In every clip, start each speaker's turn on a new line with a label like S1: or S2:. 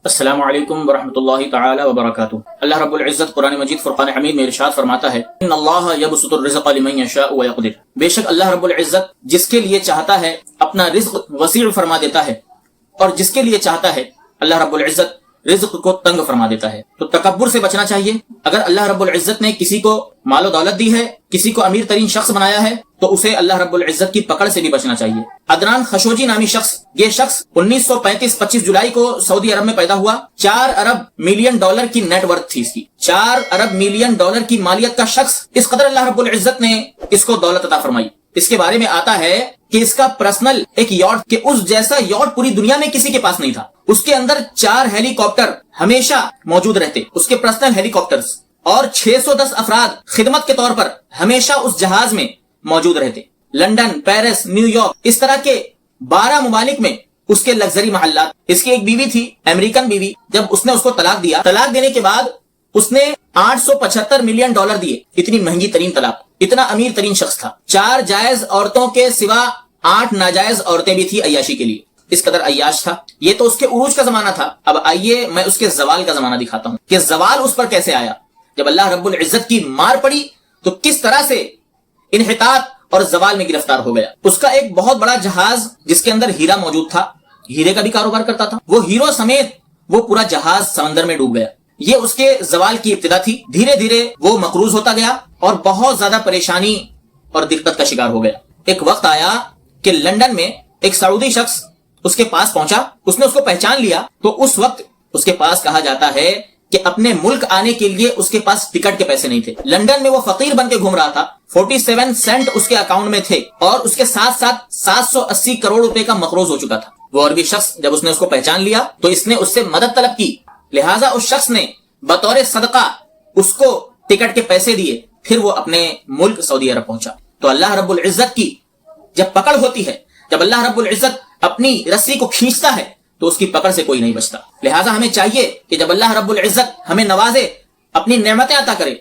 S1: السلام علیکم ورحمۃ اللہ تعالی وبرکاتہ۔ اللہ رب العزت قرآن مجید فرقان حمید میں ارشاد فرماتا ہے ان اللہ یبسط الرزق لمن یشاء ویقدر، بے شک اللہ رب العزت جس کے لیے چاہتا ہے اپنا رزق وسیع فرما دیتا ہے، اور جس کے لیے چاہتا ہے اللہ رب العزت رزق کو تنگ فرما دیتا ہے۔ تو تکبر سے بچنا چاہیے۔ اگر اللہ رب العزت نے کسی کو مال و دولت دی ہے، کسی کو امیر ترین شخص بنایا ہے، تو اسے اللہ رب العزت کی پکڑ سے بھی بچنا چاہیے۔ عدنان خشوجی نامی شخص، یہ شخص 1935 25 جولائی کو سعودی عرب میں پیدا ہوا۔ 4 ارب ملین ڈالر کی نیٹ ورتھ تھی اس کی، 4 ارب ملین ڈالر کی مالیت کا شخص، اس قدر اللہ رب العزت نے اس کو دولت عطا فرمائی۔ اس کے بارے میں آتا ہے کہ اس کا پرسنل ایک یاٹ، کہ اس جیسا یاٹ پوری دنیا میں کسی کے پاس نہیں تھا۔ اس کے اندر 4 ہیلی کاپٹر ہمیشہ موجود رہتے، اس کے پرسنل ہیلی کاپٹرز، اور 610 افراد خدمت کے طور پر ہمیشہ اس جہاز میں موجود رہتے۔ لندن، پیرس، نیو یارک، اس طرح کے 12 ممالک میں اس کے لگژری محلات۔ اس کی ایک بیوی تھی، امریکن بیوی۔ جب اس نے اس کو طلاق دیا، طلاق دینے کے بعد اس نے 875 ملین ڈالر دیے۔ اتنی مہنگی ترین طلاق، اتنا امیر ترین شخص تھا۔ 4 جائز عورتوں کے سوا 8 ناجائز عورتیں بھی تھی عیاشی کے لیے، اس قدر عیاش تھا۔ یہ تو اس کے عروج کا زمانہ تھا۔ اب آئیے میں اس کے زوال کا زمانہ دکھاتا ہوں کہ زوال اس پر کیسے آیا۔ جب اللہ رب العزت کی مار پڑی تو کس طرح سے انحطاط اور زوال میں گرفتار ہو گیا۔ اس کا ایک بہت بڑا جہاز جس کے اندر ہیرا موجود تھا، ہیرے کا بھی کاروبار کرتا تھا، وہ ہیرو سمیت وہ پورا جہاز سمندر میں ڈوب گیا۔ یہ اس کے زوال کی ابتدا تھی۔ دھیرے دھیرے وہ مقروض ہوتا گیا اور بہت زیادہ پریشانی اور دقت کا شکار ہو گیا۔ ایک وقت آیا کہ لندن میں ایک سعودی شخص اس کے پاس پہنچا، اس نے اس کو پہچان لیا۔ تو اس وقت اس کے پاس کہا جاتا ہے کہ اپنے ملک آنے کے لیے اس کے پاس ٹکٹ کے پیسے نہیں تھے۔ لندن میں وہ فقیر بن کے گھوم رہا تھا، 47 سینٹ اس کے اکاؤنٹ میں تھے، اور اس کے ساتھ ساتھ 780 کروڑ روپے کا مقروض ہو چکا تھا۔ وہ عربی شخص جب اس نے اس کو پہچان لیا تو اس نے اس سے مدد طلب کی، لہٰذا اس شخص نے بطور صدقہ اس کو ٹکٹ کے پیسے دیے۔ پھر وہ اپنے ملک سعودی عرب پہنچا۔ تو اللہ رب العزت کی جب پکڑ ہوتی ہے، جب اللہ رب العزت اپنی رسی کو کھینچتا ہے تو اس کی پکڑ سے کوئی نہیں بچتا۔ لہٰذا ہمیں چاہیے کہ جب اللہ رب العزت ہمیں نوازے، اپنی نعمتیں عطا کرے،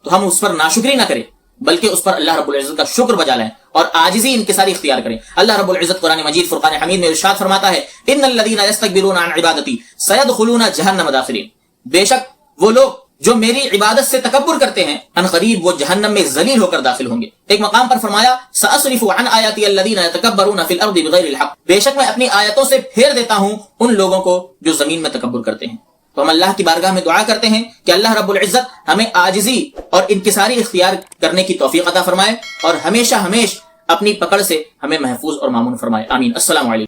S1: تو ہم اس پر ناشکری نہ کریں، بلکہ اس پر اللہ رب العزت کا شکر بجا لیں اور عاجزی انکساری اختیار کریں۔ اللہ رب العزت قرآن مجید فرقان حمید میں ارشاد فرماتا ہے ان الذین یستکبرون عن عبادتی سیدخلون جہنم داخرین، بے شک وہ لوگ جو میری عبادت سے تکبر کرتے ہیں ان قریب وہ جہنم میں ذلیل ہو کر داخل ہوں گے۔ ایک مقام پر فرمایا سأصرف عن آیاتی الذین یتکبرون فی الارض بغیر الحق، بے شک میں اپنی آیتوں سے پھیر دیتا ہوں ان لوگوں کو جو زمین میں تکبر کرتے ہیں۔ تو ہم اللہ کی بارگاہ میں دعا کرتے ہیں کہ اللہ رب العزت ہمیں عاجزی اور انکساری اختیار کرنے کی توفیق عطا فرمائے اور ہمیشہ اپنی پکڑ سے ہمیں محفوظ اور مامون فرمائے۔ آمین۔ السلام علیکم۔